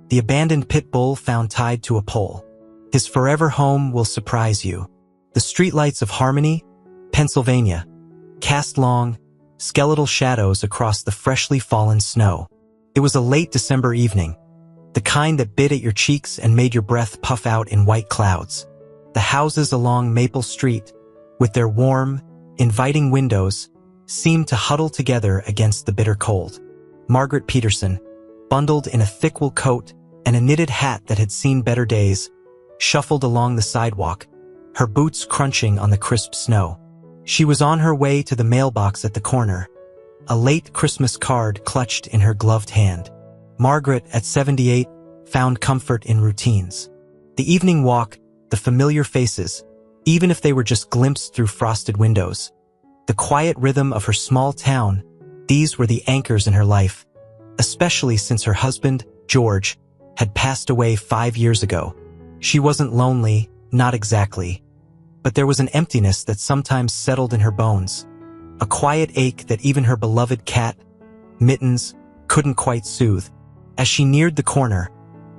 The abandoned pit bull found tied to a pole. His forever home will surprise you. The streetlights of Harmony, Pennsylvania, cast long, skeletal shadows across the freshly fallen snow. It was a late December evening, the kind that bit at your cheeks and made your breath puff out in white clouds. The houses along Maple Street, with their warm, inviting windows, seemed to huddle together against the bitter cold. Margaret Peterson, bundled in a thick wool coat and a knitted hat that had seen better days, shuffled along the sidewalk, her boots crunching on the crisp snow. She was on her way to the mailbox at the corner, a late Christmas card clutched in her gloved hand. Margaret, at 78, found comfort in routines. The evening walk, the familiar faces, even if they were just glimpsed through frosted windows. The quiet rhythm of her small town, these were the anchors in her life, especially since her husband, George, had passed away 5 years ago. She wasn't lonely, not exactly, but there was an emptiness that sometimes settled in her bones, a quiet ache that even her beloved cat, Mittens, couldn't quite soothe. As she neared the corner,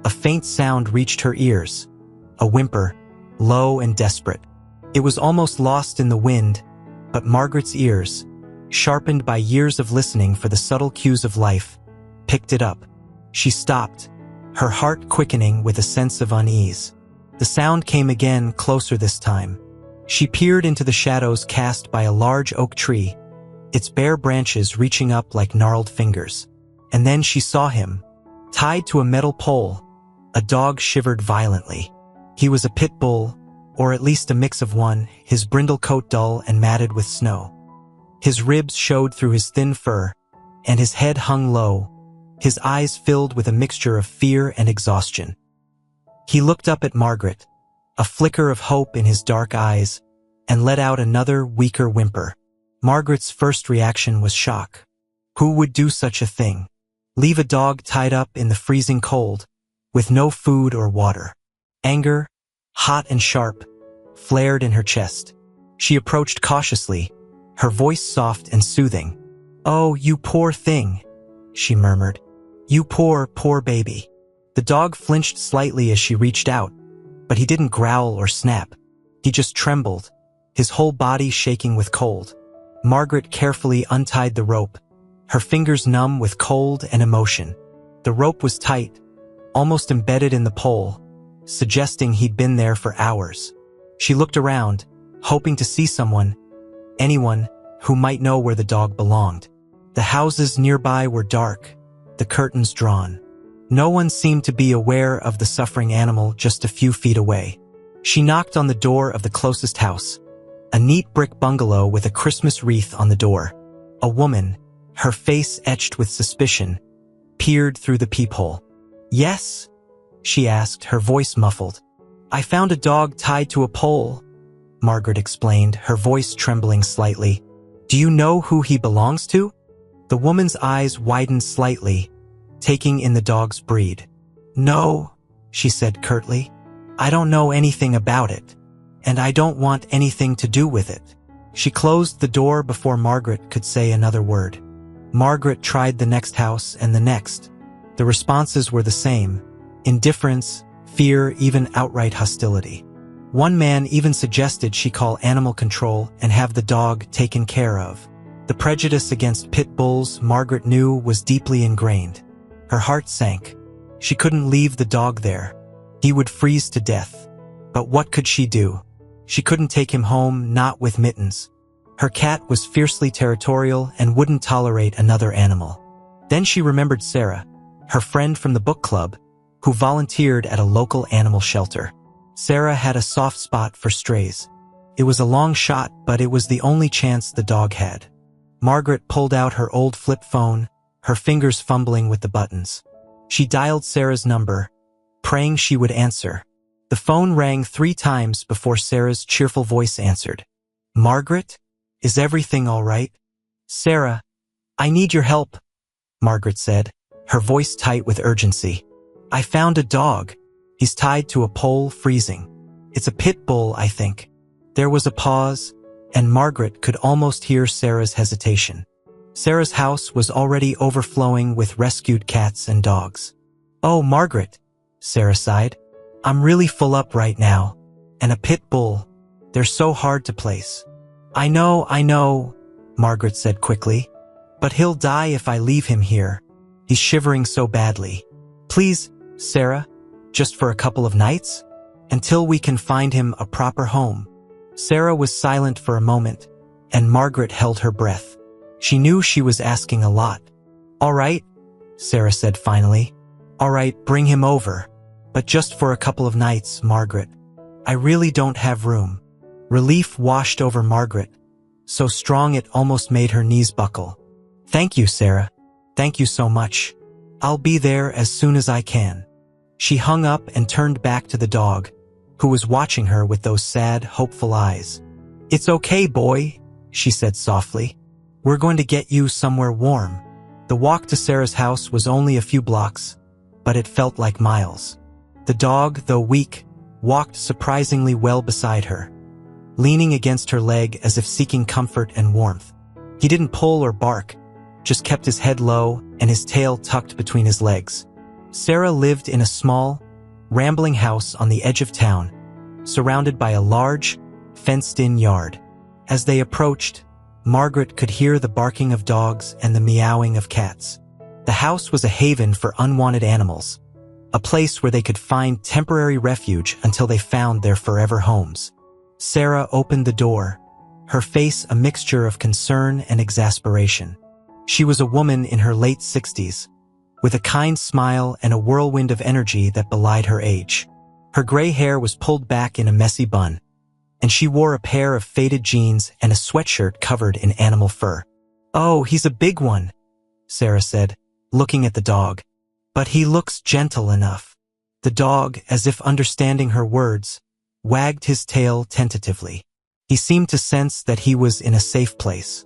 a faint sound reached her ears, a whimper, low and desperate. It was almost lost in the wind, but Margaret's ears, sharpened by years of listening for the subtle cues of life, picked it up. She stopped, her heart quickening with a sense of unease. The sound came again, closer this time. She peered into the shadows cast by a large oak tree, its bare branches reaching up like gnarled fingers. And then she saw him, tied to a metal pole. A dog shivered violently. He was a pit bull, or at least a mix of one, his brindle coat dull and matted with snow. His ribs showed through his thin fur, and his head hung low, his eyes filled with a mixture of fear and exhaustion. He looked up at Margaret, a flicker of hope in his dark eyes, and let out another, weaker whimper. Margaret's first reaction was shock. Who would do such a thing? Leave a dog tied up in the freezing cold, with no food or water? Anger, hot and sharp, flared in her chest. She approached cautiously, her voice soft and soothing. "Oh, you poor thing," she murmured. "You poor, poor baby." The dog flinched slightly as she reached out, but he didn't growl or snap. He just trembled, his whole body shaking with cold. Margaret carefully untied the rope, her fingers numb with cold and emotion. The rope was tight, almost embedded in the pole, suggesting he'd been there for hours. She looked around, hoping to see someone, anyone, who might know where the dog belonged. The houses nearby were dark, the curtains drawn. No one seemed to be aware of the suffering animal just a few feet away. She knocked on the door of the closest house, a neat brick bungalow with a Christmas wreath on the door. A woman, her face etched with suspicion, peered through the peephole. "Yes?" she asked, her voice muffled. "I found a dog tied to a pole," Margaret explained, her voice trembling slightly. "Do you know who he belongs to?" The woman's eyes widened slightly, taking in the dog's breed. "No," she said curtly. "I don't know anything about it, and I don't want anything to do with it." She closed the door before Margaret could say another word. Margaret tried the next house and the next. The responses were the same: indifference, fear, even outright hostility. One man even suggested she call animal control and have the dog taken care of. The prejudice against pit bulls, Margaret knew, was deeply ingrained. Her heart sank. She couldn't leave the dog there. He would freeze to death. But what could she do? She couldn't take him home, not with Mittens. Her cat was fiercely territorial and wouldn't tolerate another animal. Then she remembered Sarah, her friend from the book club, who volunteered at a local animal shelter. Sarah had a soft spot for strays. It was a long shot, but it was the only chance the dog had. Margaret pulled out her old flip phone, her fingers fumbling with the buttons. She dialed Sarah's number, praying she would answer. The phone rang 3 times before Sarah's cheerful voice answered. "Margaret? Is everything all right?" "Sarah, I need your help," Margaret said, her voice tight with urgency. "I found a dog. He's tied to a pole, freezing. It's a pit bull, I think." There was a pause, and Margaret could almost hear Sarah's hesitation. Sarah's house was already overflowing with rescued cats and dogs. "Oh, Margaret," Sarah sighed. "I'm really full up right now. And a pit bull. They're so hard to place." I know, Margaret said quickly. "But he'll die if I leave him here. He's shivering so badly. Please, Sarah, just for a couple of nights? Until we can find him a proper home." Sarah was silent for a moment, and Margaret held her breath. She knew she was asking a lot. "All right," Sarah said finally. "All right, bring him over. But just for a couple of nights, Margaret. I really don't have room." Relief washed over Margaret, so strong it almost made her knees buckle. "Thank you, Sarah. Thank you so much. I'll be there as soon as I can." She hung up and turned back to the dog, who was watching her with those sad, hopeful eyes. "It's okay, boy," she said softly. "We're going to get you somewhere warm." The walk to Sarah's house was only a few blocks, but it felt like miles. The dog, though weak, walked surprisingly well beside her, leaning against her leg as if seeking comfort and warmth. He didn't pull or bark, just kept his head low and his tail tucked between his legs. Sarah lived in a small, rambling house on the edge of town, surrounded by a large, fenced-in yard. As they approached, Margaret could hear the barking of dogs and the meowing of cats. The house was a haven for unwanted animals, a place where they could find temporary refuge until they found their forever homes. Sarah opened the door, her face a mixture of concern and exasperation. She was a woman in her late 60s, with a kind smile and a whirlwind of energy that belied her age. Her gray hair was pulled back in a messy bun, and she wore a pair of faded jeans and a sweatshirt covered in animal fur. "Oh, he's a big one," Sarah said, looking at the dog. "But he looks gentle enough." The dog, as if understanding her words, wagged his tail tentatively. He seemed to sense that he was in a safe place.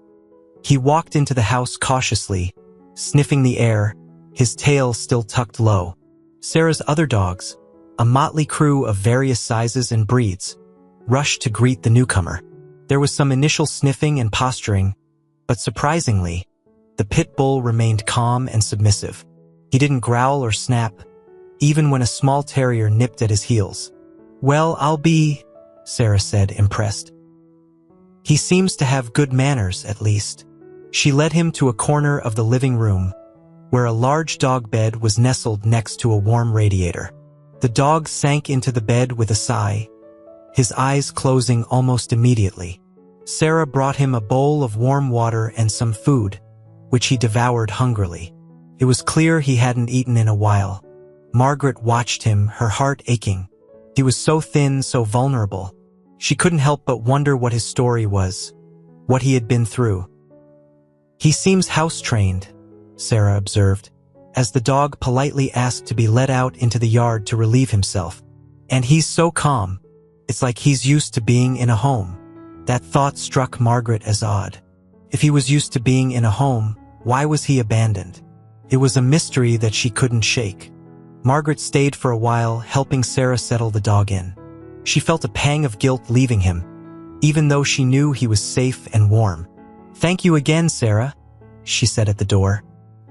He walked into the house cautiously, sniffing the air, his tail still tucked low. Sarah's other dogs, a motley crew of various sizes and breeds, rushed to greet the newcomer. There was some initial sniffing and posturing, but surprisingly, the pit bull remained calm and submissive. He didn't growl or snap, even when a small terrier nipped at his heels. "Well, I'll be," Sarah said, impressed. "He seems to have good manners, at least." She led him to a corner of the living room, where a large dog bed was nestled next to a warm radiator. The dog sank into the bed with a sigh, his eyes closing almost immediately. Sarah brought him a bowl of warm water and some food, which he devoured hungrily. It was clear he hadn't eaten in a while. Margaret watched him, her heart aching. He was so thin, so vulnerable. She couldn't help but wonder what his story was, what he had been through. "He seems house-trained," Sarah observed, as the dog politely asked to be let out into the yard to relieve himself. "And he's so calm. It's like he's used to being in a home." That thought struck Margaret as odd. If he was used to being in a home, why was he abandoned? It was a mystery that she couldn't shake. Margaret stayed for a while, helping Sarah settle the dog in. She felt a pang of guilt leaving him, even though she knew he was safe and warm. "Thank you again, Sarah," she said at the door.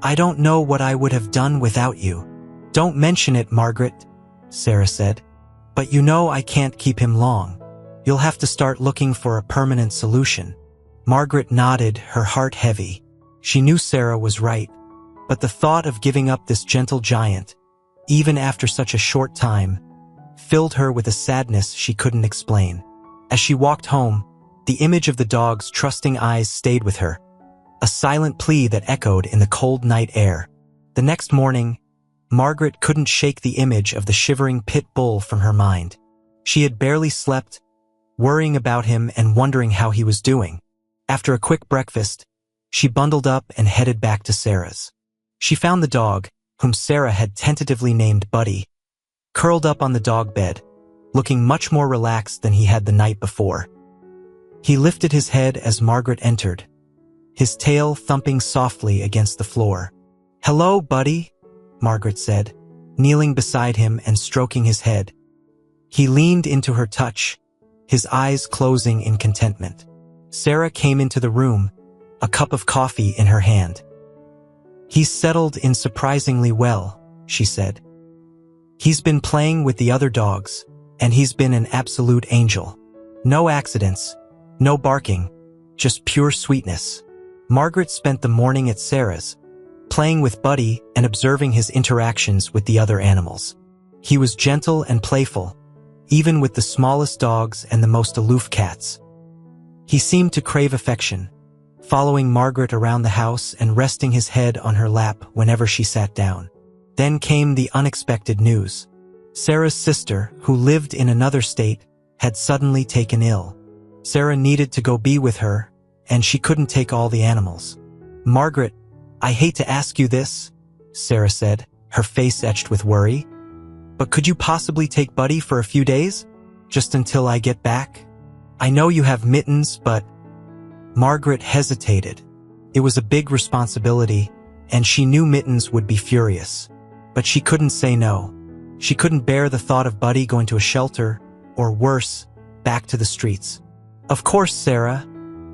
"I don't know what I would have done without you." "Don't mention it, Margaret," Sarah said. "But you know I can't keep him long. You'll have to start looking for a permanent solution." Margaret nodded, her heart heavy. She knew Sarah was right, but the thought of giving up this gentle giant, even after such a short time, filled her with a sadness she couldn't explain. As she walked home, the image of the dog's trusting eyes stayed with her, a silent plea that echoed in the cold night air. The next morning, Margaret couldn't shake the image of the shivering pit bull from her mind. She had barely slept, worrying about him and wondering how he was doing. After a quick breakfast, she bundled up and headed back to Sarah's. She found the dog, whom Sarah had tentatively named Buddy, curled up on the dog bed, looking much more relaxed than he had the night before. He lifted his head as Margaret entered, his tail thumping softly against the floor. "Hello, Buddy," Margaret said, kneeling beside him and stroking his head. He leaned into her touch, his eyes closing in contentment. Sarah came into the room, a cup of coffee in her hand. "He's settled in surprisingly well," she said. He's been playing with the other dogs, and he's been an absolute angel. No accidents, no barking, just pure sweetness. Margaret spent the morning at Sarah's, playing with Buddy and observing his interactions with the other animals. He was gentle and playful, even with the smallest dogs and the most aloof cats. He seemed to crave affection, following Margaret around the house and resting his head on her lap whenever she sat down. Then came the unexpected news. Sarah's sister, who lived in another state, had suddenly taken ill. Sarah needed to go be with her, and she couldn't take all the animals. "Margaret, I hate to ask you this," Sarah said, her face etched with worry, "but could you possibly take Buddy for a few days? Just until I get back? I know you have Mittens, but—" Margaret hesitated. It was a big responsibility, and she knew Mittens would be furious. But she couldn't say no. She couldn't bear the thought of Buddy going to a shelter, or worse, back to the streets. "Of course, Sarah,"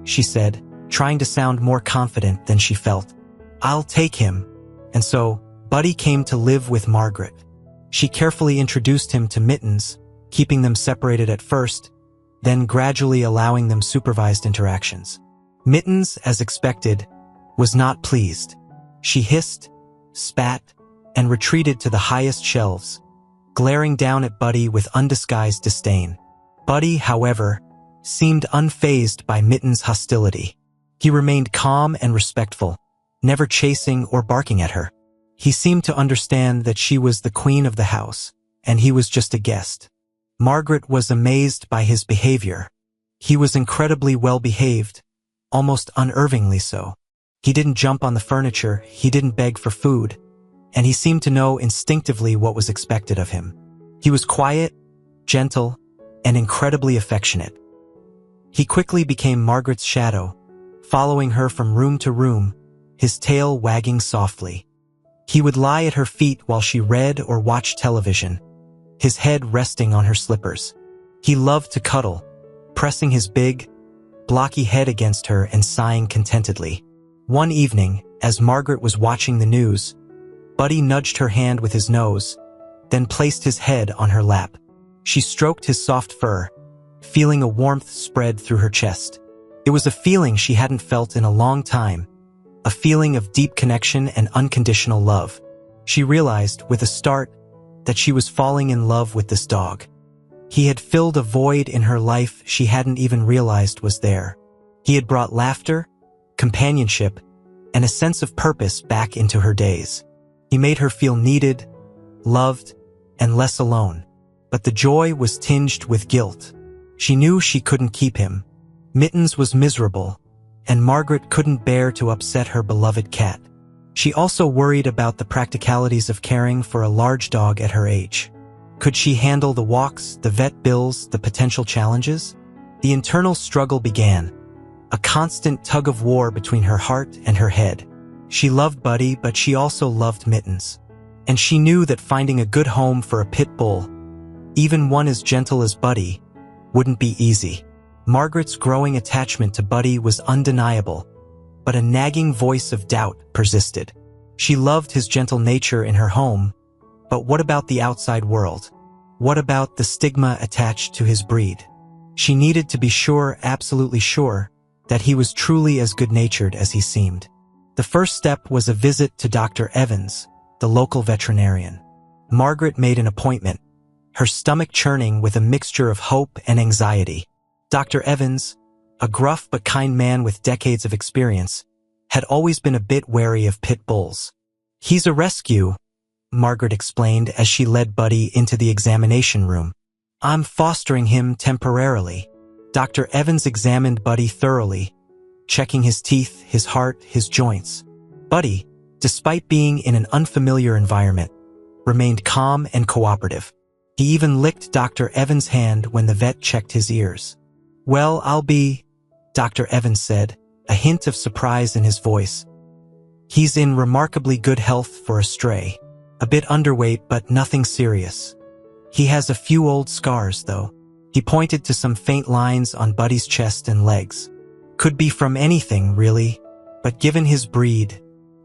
she said, trying to sound more confident than she felt. "I'll take him." And so, Buddy came to live with Margaret. She carefully introduced him to Mittens, keeping them separated at first, then gradually allowing them supervised interactions. Mittens, as expected, was not pleased. She hissed, spat, and retreated to the highest shelves, glaring down at Buddy with undisguised disdain. Buddy, however, seemed unfazed by Mittens' hostility. He remained calm and respectful, never chasing or barking at her. He seemed to understand that she was the queen of the house, and he was just a guest. Margaret was amazed by his behavior. He was incredibly well-behaved, almost unnervingly so. He didn't jump on the furniture, he didn't beg for food, and he seemed to know instinctively what was expected of him. He was quiet, gentle, and incredibly affectionate. He quickly became Margaret's shadow, following her from room to room, his tail wagging softly. He would lie at her feet while she read or watched television, his head resting on her slippers. He loved to cuddle, pressing his big, blocky head against her and sighing contentedly. One evening, as Margaret was watching the news, Buddy nudged her hand with his nose, then placed his head on her lap. She stroked his soft fur, feeling a warmth spread through her chest. It was a feeling she hadn't felt in a long time, a feeling of deep connection and unconditional love. She realized, with a start, that she was falling in love with this dog. He had filled a void in her life she hadn't even realized was there. He had brought laughter, companionship, and a sense of purpose back into her days. He made her feel needed, loved, and less alone. But the joy was tinged with guilt. She knew she couldn't keep him. Mittens was miserable, and Margaret couldn't bear to upset her beloved cat. She also worried about the practicalities of caring for a large dog at her age. Could she handle the walks, the vet bills, the potential challenges? The internal struggle began, a constant tug-of-war between her heart and her head. She loved Buddy, but she also loved Mittens. And she knew that finding a good home for a pit bull, even one as gentle as Buddy, wouldn't be easy. Margaret's growing attachment to Buddy was undeniable, but a nagging voice of doubt persisted. She loved his gentle nature in her home, but what about the outside world? What about the stigma attached to his breed? She needed to be sure, absolutely sure, that he was truly as good-natured as he seemed. The first step was a visit to Dr. Evans, the local veterinarian. Margaret made an appointment, her stomach churning with a mixture of hope and anxiety. Dr. Evans, a gruff but kind man with decades of experience, had always been a bit wary of pit bulls. "He's a rescue," Margaret explained as she led Buddy into the examination room. "I'm fostering him temporarily." Dr. Evans examined Buddy thoroughly, checking his teeth, his heart, his joints. Buddy, despite being in an unfamiliar environment, remained calm and cooperative. He even licked Dr. Evans' hand when the vet checked his ears. "Well, I'll be," Dr. Evans said, a hint of surprise in his voice. "He's in remarkably good health for a stray. A bit underweight, but nothing serious. He has a few old scars, though." He pointed to some faint lines on Buddy's chest and legs. "Could be from anything, really, but given his breed,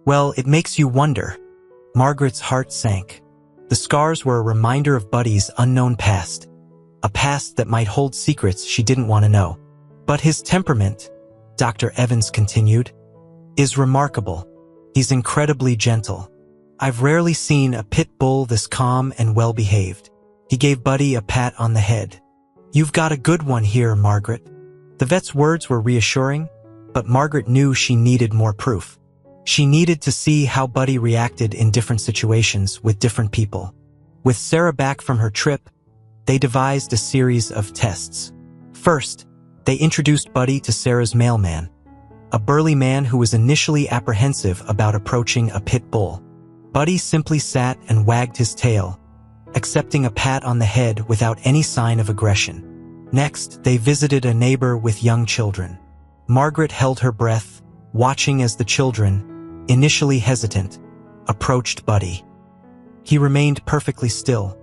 well, it makes you wonder." Margaret's heart sank. The scars were a reminder of Buddy's unknown past, a past that might hold secrets she didn't want to know. But his temperament, Dr. Evans continued, is remarkable. He's incredibly gentle. I've rarely seen a pit bull this calm and well-behaved. He gave Buddy a pat on the head. You've got a good one here, Margaret. The vet's words were reassuring, but Margaret knew she needed more proof. She needed to see how Buddy reacted in different situations with different people. With Sarah back from her trip, they devised a series of tests. First, they introduced Buddy to Sarah's mailman, a burly man who was initially apprehensive about approaching a pit bull. Buddy simply sat and wagged his tail, accepting a pat on the head without any sign of aggression. Next, they visited a neighbor with young children. Margaret held her breath, watching as the children, initially hesitant, approached Buddy. He remained perfectly still,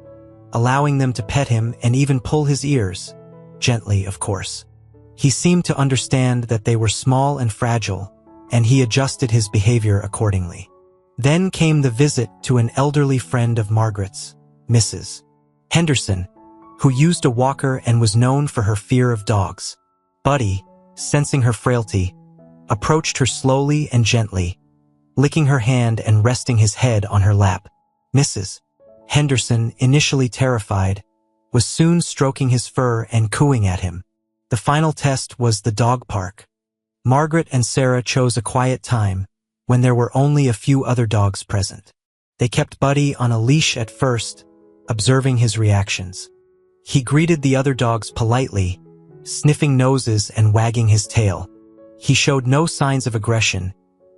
allowing them to pet him and even pull his ears, gently, of course. He seemed to understand that they were small and fragile, and he adjusted his behavior accordingly. Then came the visit to an elderly friend of Margaret's, Mrs. Henderson, who used a walker and was known for her fear of dogs. Buddy, sensing her frailty, approached her slowly and gently, licking her hand and resting his head on her lap. Mrs. Henderson, initially terrified, was soon stroking his fur and cooing at him. The final test was the dog park. Margaret and Sarah chose a quiet time, when there were only a few other dogs present. They kept Buddy on a leash at first, observing his reactions. He greeted the other dogs politely, sniffing noses and wagging his tail. He showed no signs of aggression,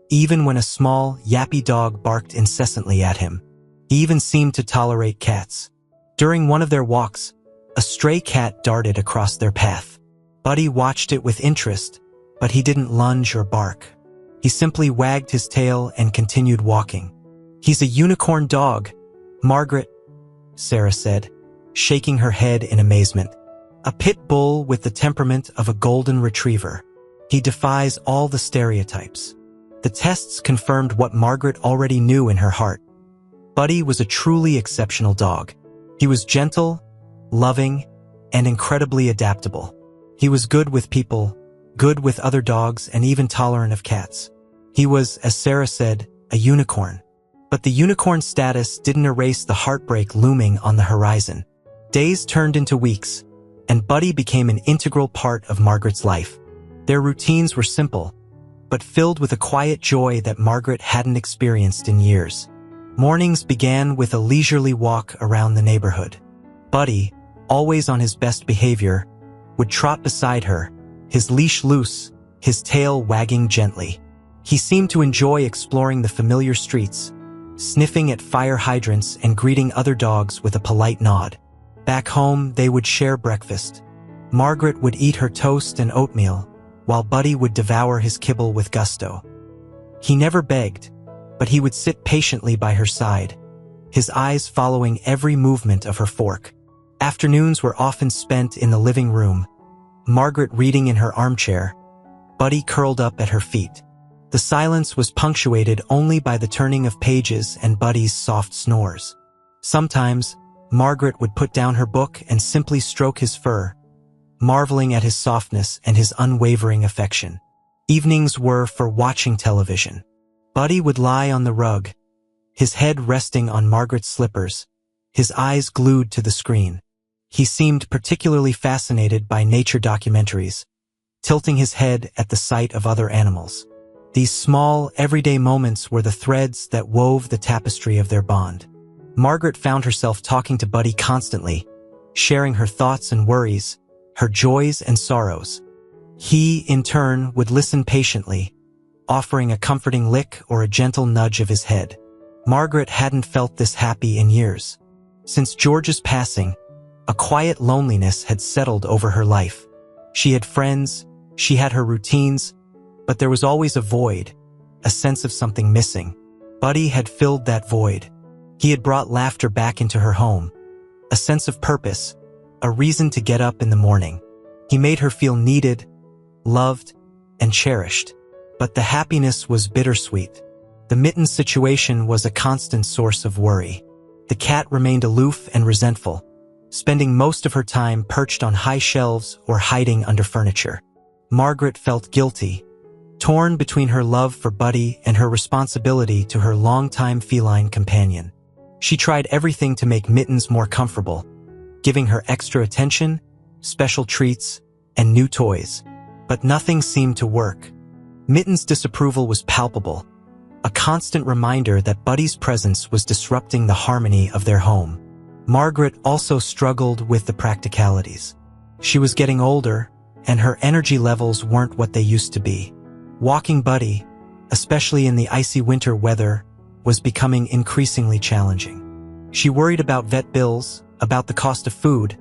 even when a small, yappy dog barked incessantly at him. He even seemed to tolerate cats. During one of their walks, a stray cat darted across their path. Buddy watched it with interest, but he didn't lunge or bark. He simply wagged his tail and continued walking. He's a unicorn dog, Margaret, Sarah said, shaking her head in amazement. A pit bull with the temperament of a golden retriever. He defies all the stereotypes. The tests confirmed what Margaret already knew in her heart. Buddy was a truly exceptional dog. He was gentle, loving, and incredibly adaptable. He was good with people, good with other dogs, and even tolerant of cats. He was, as Sarah said, a unicorn. But the unicorn status didn't erase the heartbreak looming on the horizon. Days turned into weeks, and Buddy became an integral part of Margaret's life. Their routines were simple, but filled with a quiet joy that Margaret hadn't experienced in years. Mornings began with a leisurely walk around the neighborhood. Buddy, always on his best behavior, would trot beside her, his leash loose, his tail wagging gently. He seemed to enjoy exploring the familiar streets, sniffing at fire hydrants and greeting other dogs with a polite nod. Back home, they would share breakfast. Margaret would eat her toast and oatmeal, while Buddy would devour his kibble with gusto. He never begged, but he would sit patiently by her side, his eyes following every movement of her fork. Afternoons were often spent in the living room, Margaret reading in her armchair, Buddy curled up at her feet. The silence was punctuated only by the turning of pages and Buddy's soft snores. Sometimes, Margaret would put down her book and simply stroke his fur, marveling at his softness and his unwavering affection. Evenings were for watching television. Buddy would lie on the rug, his head resting on Margaret's slippers, his eyes glued to the screen. He seemed particularly fascinated by nature documentaries, tilting his head at the sight of other animals. These small, everyday moments were the threads that wove the tapestry of their bond. Margaret found herself talking to Buddy constantly, sharing her thoughts and worries, her joys and sorrows. He, in turn, would listen patiently, offering a comforting lick or a gentle nudge of his head. Margaret hadn't felt this happy in years. Since George's passing, a quiet loneliness had settled over her life. She had friends, she had her routines, but there was always a void, a sense of something missing. Buddy had filled that void. He had brought laughter back into her home, a sense of purpose, a reason to get up in the morning. He made her feel needed, loved, and cherished. But the happiness was bittersweet. The Mittens situation was a constant source of worry. The cat remained aloof and resentful, spending most of her time perched on high shelves or hiding under furniture. Margaret felt guilty, torn between her love for Buddy and her responsibility to her longtime feline companion. She tried everything to make Mittens more comfortable, giving her extra attention, special treats, and new toys. But nothing seemed to work. Mittens' disapproval was palpable, a constant reminder that Buddy's presence was disrupting the harmony of their home. Margaret also struggled with the practicalities. She was getting older, and her energy levels weren't what they used to be. Walking Buddy, especially in the icy winter weather, was becoming increasingly challenging. She worried about vet bills, about the cost of food,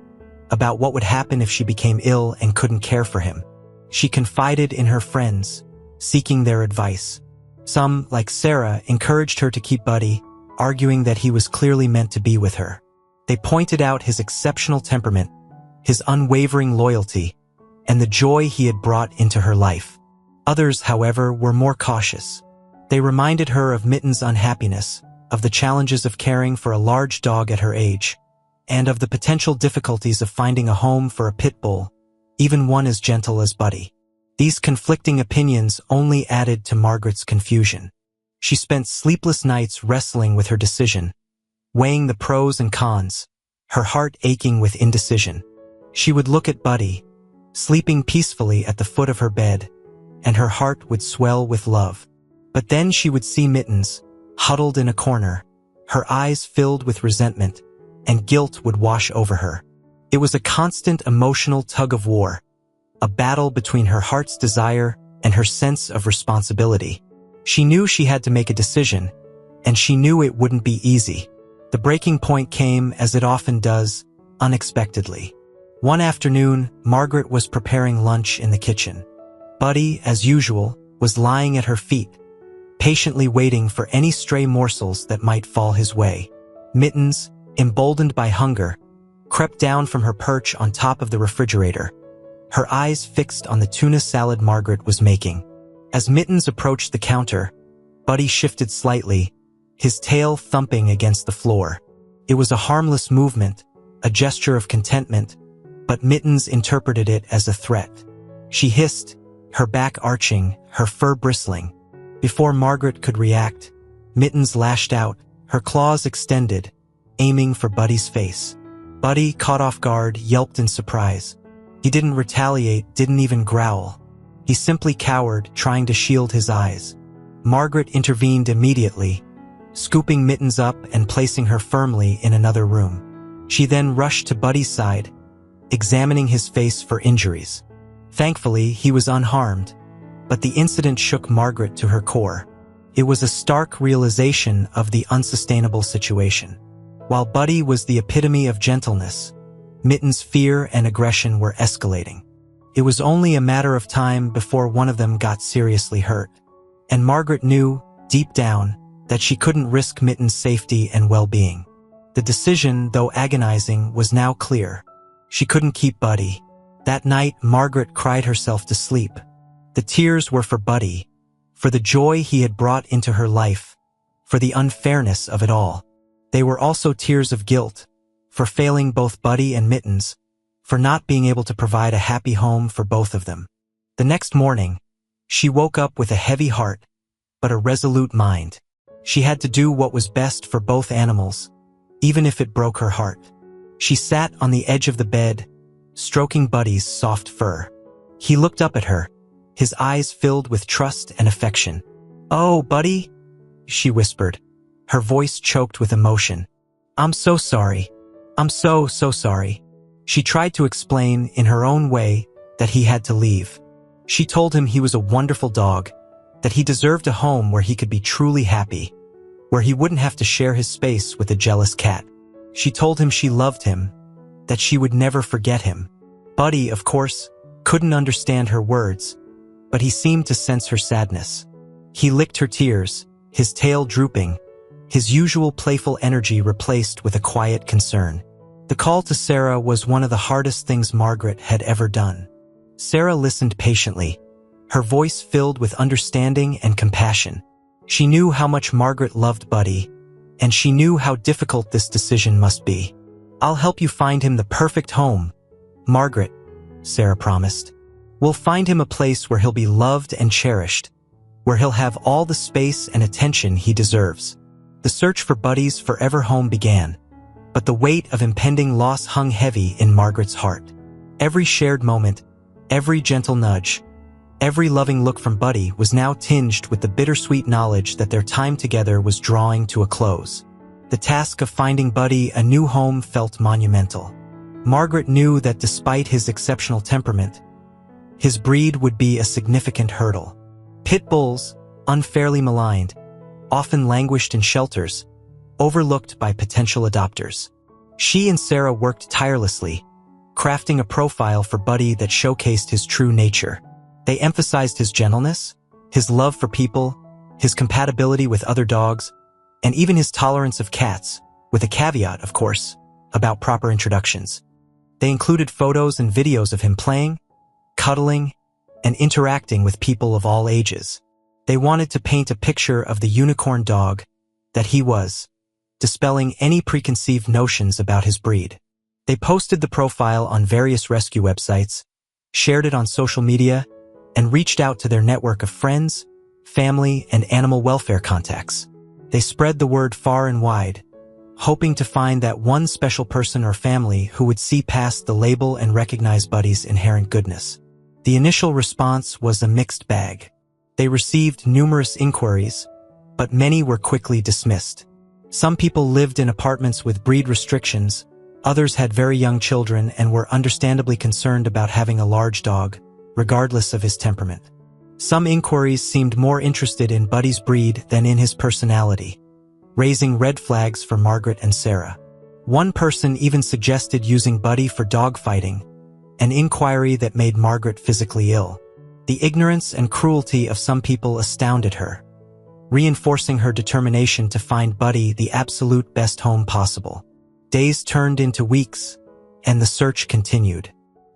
about what would happen if she became ill and couldn't care for him. She confided in her friends, seeking their advice. Some, like Sarah, encouraged her to keep Buddy, arguing that he was clearly meant to be with her. They pointed out his exceptional temperament, his unwavering loyalty, and the joy he had brought into her life. Others, however, were more cautious. They reminded her of Mittens' unhappiness, of the challenges of caring for a large dog at her age, and of the potential difficulties of finding a home for a pit bull, even one as gentle as Buddy. These conflicting opinions only added to Margaret's confusion. She spent sleepless nights wrestling with her decision, weighing the pros and cons, her heart aching with indecision. She would look at Buddy, sleeping peacefully at the foot of her bed, and her heart would swell with love. But then she would see Mittens, huddled in a corner, her eyes filled with resentment, and guilt would wash over her. It was a constant emotional tug-of-war, a battle between her heart's desire and her sense of responsibility. She knew she had to make a decision, and she knew it wouldn't be easy. The breaking point came, as it often does, unexpectedly. One afternoon, Margaret was preparing lunch in the kitchen. Buddy, as usual, was lying at her feet, patiently waiting for any stray morsels that might fall his way. Mittens, emboldened by hunger, crept down from her perch on top of the refrigerator, her eyes fixed on the tuna salad Margaret was making. As Mittens approached the counter, Buddy shifted slightly, his tail thumping against the floor. It was a harmless movement, a gesture of contentment, but Mittens interpreted it as a threat. She hissed, her back arching, her fur bristling. Before Margaret could react, Mittens lashed out, her claws extended, aiming for Buddy's face. Buddy, caught off guard, yelped in surprise. He didn't retaliate, didn't even growl. He simply cowered, trying to shield his eyes. Margaret intervened immediately, scooping Mittens up and placing her firmly in another room. She then rushed to Buddy's side, examining his face for injuries. Thankfully, he was unharmed, but the incident shook Margaret to her core. It was a stark realization of the unsustainable situation. While Buddy was the epitome of gentleness, Mittens' fear and aggression were escalating. It was only a matter of time before one of them got seriously hurt. And Margaret knew, deep down, that she couldn't risk Mittens' safety and well-being. The decision, though agonizing, was now clear. She couldn't keep Buddy. That night, Margaret cried herself to sleep. The tears were for Buddy, for the joy he had brought into her life, for the unfairness of it all. They were also tears of guilt, for failing both Buddy and Mittens, for not being able to provide a happy home for both of them. The next morning, she woke up with a heavy heart, but a resolute mind. She had to do what was best for both animals, even if it broke her heart. She sat on the edge of the bed, stroking Buddy's soft fur. He looked up at her, his eyes filled with trust and affection. "Oh, Buddy," she whispered, her voice choked with emotion. "I'm so sorry. I'm so sorry." She tried to explain, in her own way, that he had to leave. She told him he was a wonderful dog, that he deserved a home where he could be truly happy, where he wouldn't have to share his space with a jealous cat. She told him she loved him, that she would never forget him. Buddy, of course, couldn't understand her words, but he seemed to sense her sadness. He licked her tears, his tail drooping, his usual playful energy replaced with a quiet concern. The call to Sarah was one of the hardest things Margaret had ever done. Sarah listened patiently, her voice filled with understanding and compassion. She knew how much Margaret loved Buddy, and she knew how difficult this decision must be. "I'll help you find him the perfect home, Margaret," Sarah promised. "We'll find him a place where he'll be loved and cherished, where he'll have all the space and attention he deserves." The search for Buddy's forever home began, but the weight of impending loss hung heavy in Margaret's heart. Every shared moment, every gentle nudge, every loving look from Buddy was now tinged with the bittersweet knowledge that their time together was drawing to a close. The task of finding Buddy a new home felt monumental. Margaret knew that despite his exceptional temperament, his breed would be a significant hurdle. Pit bulls, unfairly maligned, often languished in shelters, overlooked by potential adopters. She and Sarah worked tirelessly, crafting a profile for Buddy that showcased his true nature. They emphasized his gentleness, his love for people, his compatibility with other dogs, and even his tolerance of cats, with a caveat, of course, about proper introductions. They included photos and videos of him playing, cuddling, and interacting with people of all ages. They wanted to paint a picture of the unicorn dog that he was, dispelling any preconceived notions about his breed. They posted the profile on various rescue websites, shared it on social media, and reached out to their network of friends, family, and animal welfare contacts. They spread the word far and wide, hoping to find that one special person or family who would see past the label and recognize Buddy's inherent goodness. The initial response was a mixed bag. They received numerous inquiries, but many were quickly dismissed. Some people lived in apartments with breed restrictions, others had very young children and were understandably concerned about having a large dog, regardless of his temperament. Some inquiries seemed more interested in Buddy's breed than in his personality, raising red flags for Margaret and Sarah. One person even suggested using Buddy for dog fighting, an inquiry that made Margaret physically ill. The ignorance and cruelty of some people astounded her, reinforcing her determination to find Buddy the absolute best home possible. Days turned into weeks, and the search continued.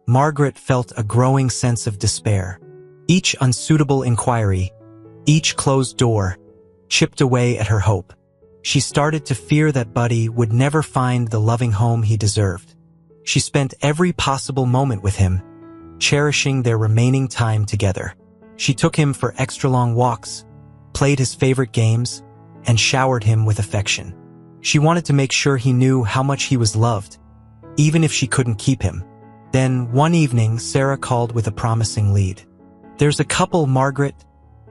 Margaret felt a growing sense of despair. Each unsuitable inquiry, each closed door, chipped away at her hope. She started to fear that Buddy would never find the loving home he deserved. She spent every possible moment with him, cherishing their remaining time together. She took him for extra-long walks, played his favorite games, and showered him with affection. She wanted to make sure he knew how much he was loved, even if she couldn't keep him. Then, one evening, Sarah called with a promising lead. "There's a couple, Margaret,"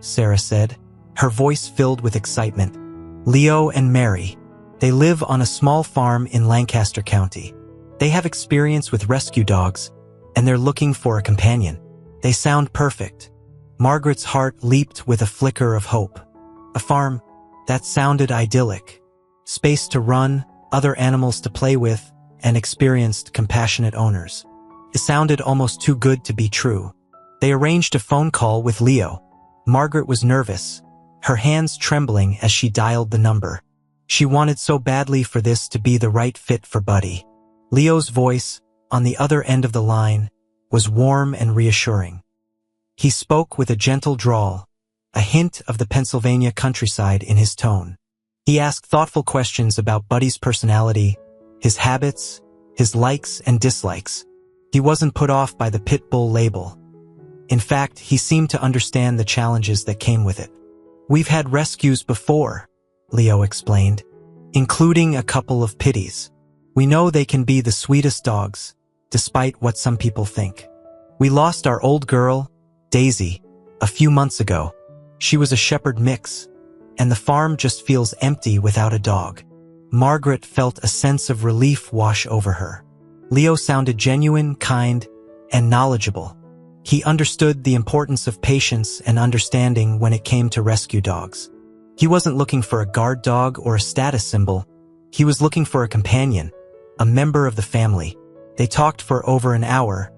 Sarah said, her voice filled with excitement. "Leo and Mary. They live on a small farm in Lancaster County. They have experience with rescue dogs, and they're looking for a companion. They sound perfect." Margaret's heart leaped with a flicker of hope. A farm, that sounded idyllic. Space to run, other animals to play with, and experienced, compassionate owners. It sounded almost too good to be true. They arranged a phone call with Leo. Margaret was nervous, her hands trembling as she dialed the number. She wanted so badly for this to be the right fit for Buddy. Leo's voice, on the other end of the line, was warm and reassuring. He spoke with a gentle drawl, a hint of the Pennsylvania countryside in his tone. He asked thoughtful questions about Buddy's personality, his habits, his likes and dislikes. He wasn't put off by the pit bull label. In fact, he seemed to understand the challenges that came with it. "We've had rescues before," Leo explained, "including a couple of pitties. We know they can be the sweetest dogs, despite what some people think. We lost our old girl, Daisy, a few months ago. She was a shepherd mix, and the farm just feels empty without a dog." Margaret felt a sense of relief wash over her. Leo sounded genuine, kind, and knowledgeable. He understood the importance of patience and understanding when it came to rescue dogs. He wasn't looking for a guard dog or a status symbol. He was looking for a companion, a member of the family. They talked for over an hour,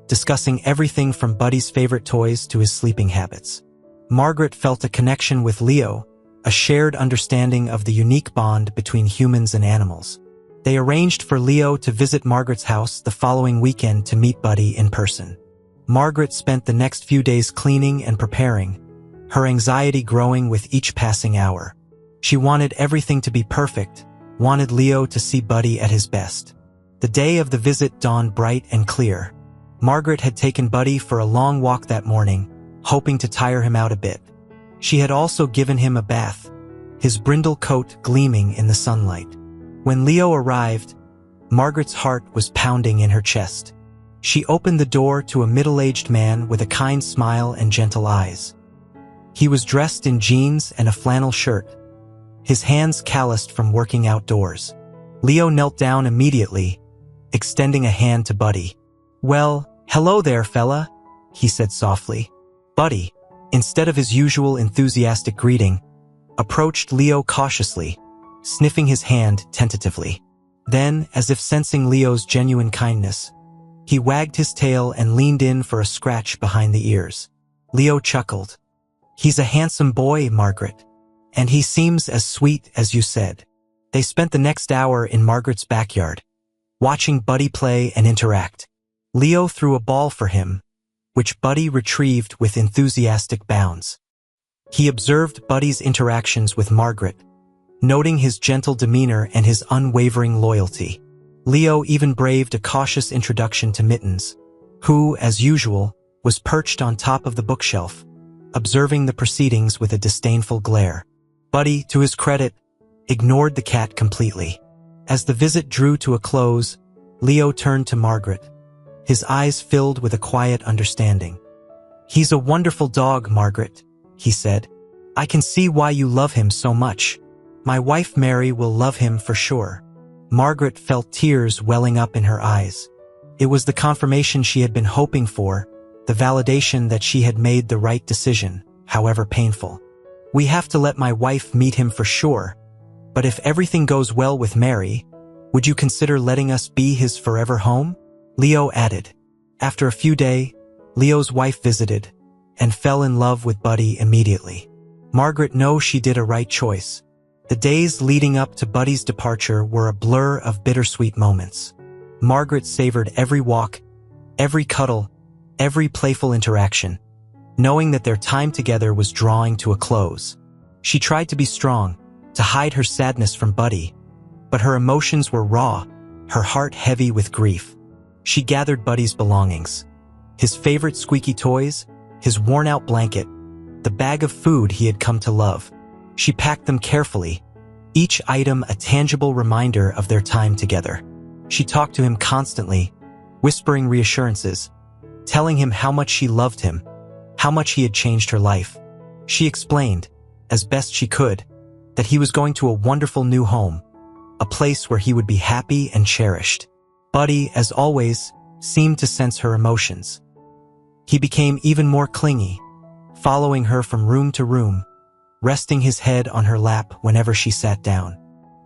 discussing everything from Buddy's favorite toys to his sleeping habits. Margaret felt a connection with Leo, a shared understanding of the unique bond between humans and animals. They arranged for Leo to visit Margaret's house the following weekend to meet Buddy in person. Margaret spent the next few days cleaning and preparing, her anxiety growing with each passing hour. She wanted everything to be perfect, wanted Leo to see Buddy at his best. The day of the visit dawned bright and clear. Margaret had taken Buddy for a long walk that morning, hoping to tire him out a bit. She had also given him a bath, his brindle coat gleaming in the sunlight. When Leo arrived, Margaret's heart was pounding in her chest. She opened the door to a middle-aged man with a kind smile and gentle eyes. He was dressed in jeans and a flannel shirt, his hands calloused from working outdoors. Leo knelt down immediately, extending a hand to Buddy. "Well, hello there, fella," he said softly. Buddy, instead of his usual enthusiastic greeting, approached Leo cautiously, sniffing his hand tentatively. Then, as if sensing Leo's genuine kindness, he wagged his tail and leaned in for a scratch behind the ears. Leo chuckled. "He's a handsome boy, Margaret. And he seems as sweet as you said." They spent the next hour in Margaret's backyard, watching Buddy play and interact. Leo threw a ball for him, which Buddy retrieved with enthusiastic bounds. He observed Buddy's interactions with Margaret, noting his gentle demeanor and his unwavering loyalty. Leo even braved a cautious introduction to Mittens, who, as usual, was perched on top of the bookshelf, observing the proceedings with a disdainful glare. Buddy, to his credit, ignored the cat completely. As the visit drew to a close, Leo turned to Margaret, his eyes filled with a quiet understanding. "He's a wonderful dog, Margaret," he said. "I can see why you love him so much. My wife Mary will love him for sure." Margaret felt tears welling up in her eyes. It was the confirmation she had been hoping for, the validation that she had made the right decision, however painful. "We have to let my wife meet him for sure, but if everything goes well with Mary, would you consider letting us be his forever home?" Leo added. After a few days, Leo's wife visited and fell in love with Buddy immediately. Margaret knows she did a right choice. The days leading up to Buddy's departure were a blur of bittersweet moments. Margaret savored every walk, every cuddle, every playful interaction, knowing that their time together was drawing to a close. She tried to be strong, to hide her sadness from Buddy, but her emotions were raw, her heart heavy with grief. She gathered Buddy's belongings, his favorite squeaky toys, his worn-out blanket, the bag of food he had come to love. She packed them carefully, each item a tangible reminder of their time together. She talked to him constantly, whispering reassurances, telling him how much she loved him, how much he had changed her life. She explained, as best she could, that he was going to a wonderful new home, a place where he would be happy and cherished. Buddy, as always, seemed to sense her emotions. He became even more clingy, following her from room to room, resting his head on her lap whenever she sat down.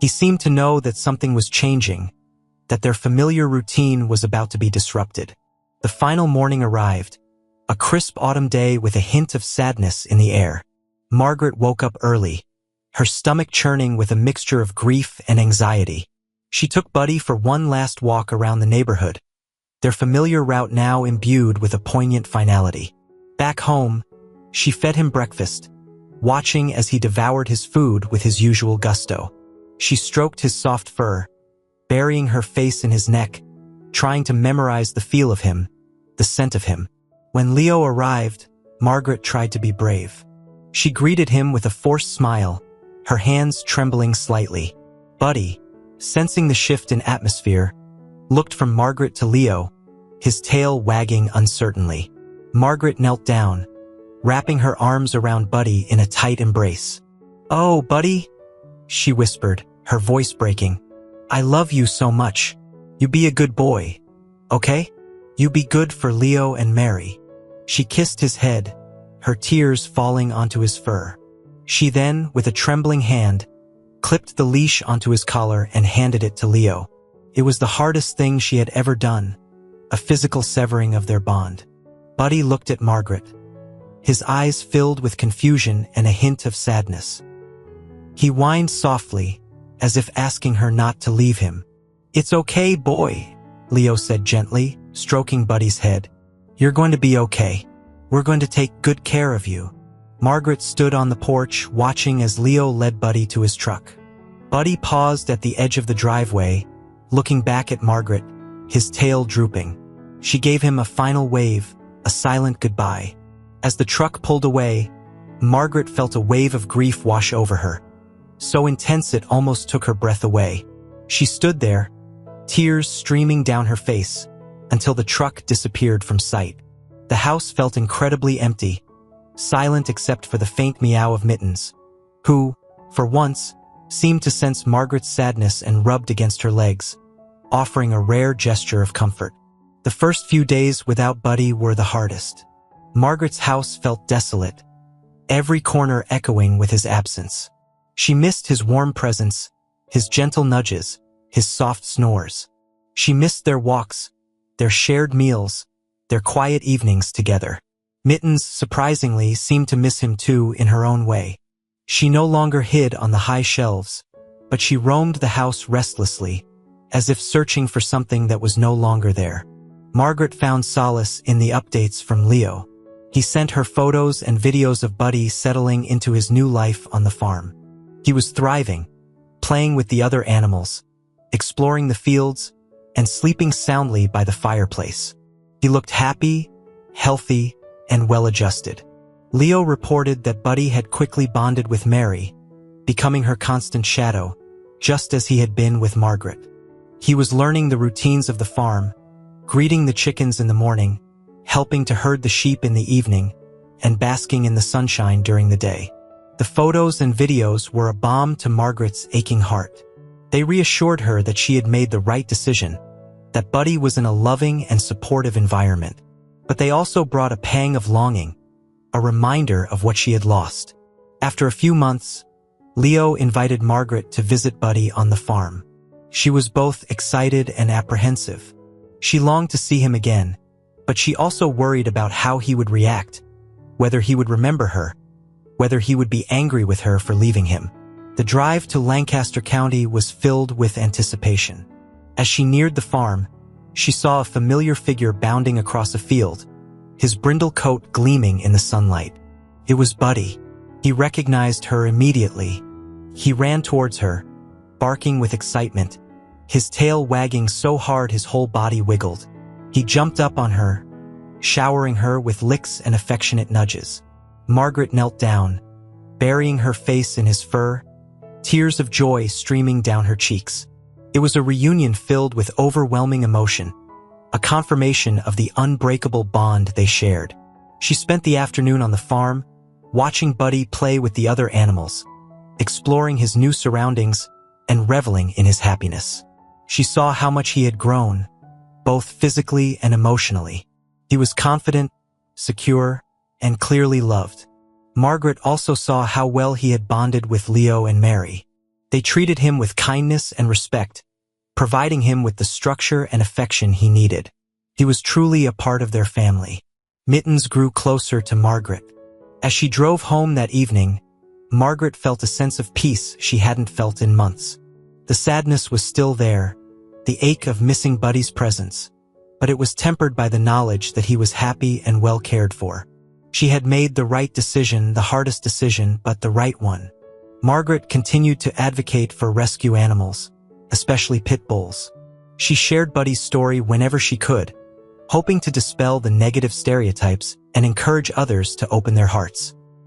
He seemed to know that something was changing, that their familiar routine was about to be disrupted. The final morning arrived, a crisp autumn day with a hint of sadness in the air. Margaret woke up early, her stomach churning with a mixture of grief and anxiety. She took Buddy for one last walk around the neighborhood, their familiar route now imbued with a poignant finality. Back home, she fed him breakfast, watching as he devoured his food with his usual gusto. She stroked his soft fur, burying her face in his neck, trying to memorize the feel of him, the scent of him. When Leo arrived, Margaret tried to be brave. She greeted him with a forced smile, her hands trembling slightly. Buddy, sensing the shift in atmosphere, looked from Margaret to Leo, his tail wagging uncertainly. Margaret knelt down, wrapping her arms around Buddy in a tight embrace. "Oh, Buddy," she whispered, her voice breaking. "I love you so much. You be a good boy, okay? You be good for Leo and Mary." She kissed his head, her tears falling onto his fur. She then, with a trembling hand, clipped the leash onto his collar and handed it to Leo. It was the hardest thing she had ever done, a physical severing of their bond. Buddy looked at Margaret, his eyes filled with confusion and a hint of sadness. He whined softly, as if asking her not to leave him. "It's okay, boy," Leo said gently, stroking Buddy's head. "You're going to be okay. We're going to take good care of you." Margaret stood on the porch, watching as Leo led Buddy to his truck. Buddy paused at the edge of the driveway, looking back at Margaret, his tail drooping. She gave him a final wave, a silent goodbye. As the truck pulled away, Margaret felt a wave of grief wash over her, so intense it almost took her breath away. She stood there, tears streaming down her face, until the truck disappeared from sight. The house felt incredibly empty, silent except for the faint meow of Mittens, who, for once, seemed to sense Margaret's sadness and rubbed against her legs, offering a rare gesture of comfort. The first few days without Buddy were the hardest. Margaret's house felt desolate, every corner echoing with his absence. She missed his warm presence, his gentle nudges, his soft snores. She missed their walks, their shared meals, their quiet evenings together. Mittens, surprisingly, seemed to miss him too in her own way. She no longer hid on the high shelves, but she roamed the house restlessly, as if searching for something that was no longer there. Margaret found solace in the updates from Leo. He sent her photos and videos of Buddy settling into his new life on the farm. He was thriving, playing with the other animals, exploring the fields, and sleeping soundly by the fireplace. He looked happy, healthy, and well-adjusted. Leo reported that Buddy had quickly bonded with Mary, becoming her constant shadow, just as he had been with Margaret. He was learning the routines of the farm, greeting the chickens in the morning, helping to herd the sheep in the evening, and basking in the sunshine during the day. The photos and videos were a balm to Margaret's aching heart. They reassured her that she had made the right decision, that Buddy was in a loving and supportive environment. But they also brought a pang of longing, a reminder of what she had lost. After a few months, Leo invited Margaret to visit Buddy on the farm. She was both excited and apprehensive. She longed to see him again, but she also worried about how he would react, whether he would remember her, whether he would be angry with her for leaving him. The drive to Lancaster County was filled with anticipation. As she neared the farm, she saw a familiar figure bounding across a field, his brindle coat gleaming in the sunlight. It was Buddy. He recognized her immediately. He ran towards her, barking with excitement, his tail wagging so hard his whole body wiggled. He jumped up on her, showering her with licks and affectionate nudges. Margaret knelt down, burying her face in his fur, tears of joy streaming down her cheeks. It was a reunion filled with overwhelming emotion, a confirmation of the unbreakable bond they shared. She spent the afternoon on the farm, watching Buddy play with the other animals, exploring his new surroundings, and reveling in his happiness. She saw how much he had grown, both physically and emotionally. He was confident, secure, and clearly loved. Margaret also saw how well he had bonded with Leo and Mary. They treated him with kindness and respect, providing him with the structure and affection he needed. He was truly a part of their family. Mittens grew closer to Margaret. As she drove home that evening, Margaret felt a sense of peace she hadn't felt in months. The sadness was still there, the ache of missing Buddy's presence, but it was tempered by the knowledge that he was happy and well cared for. She had made the right decision, the hardest decision, but the right one. Margaret continued to advocate for rescue animals, especially pit bulls. She shared Buddy's story whenever she could, hoping to dispel the negative stereotypes and encourage others to open their hearts.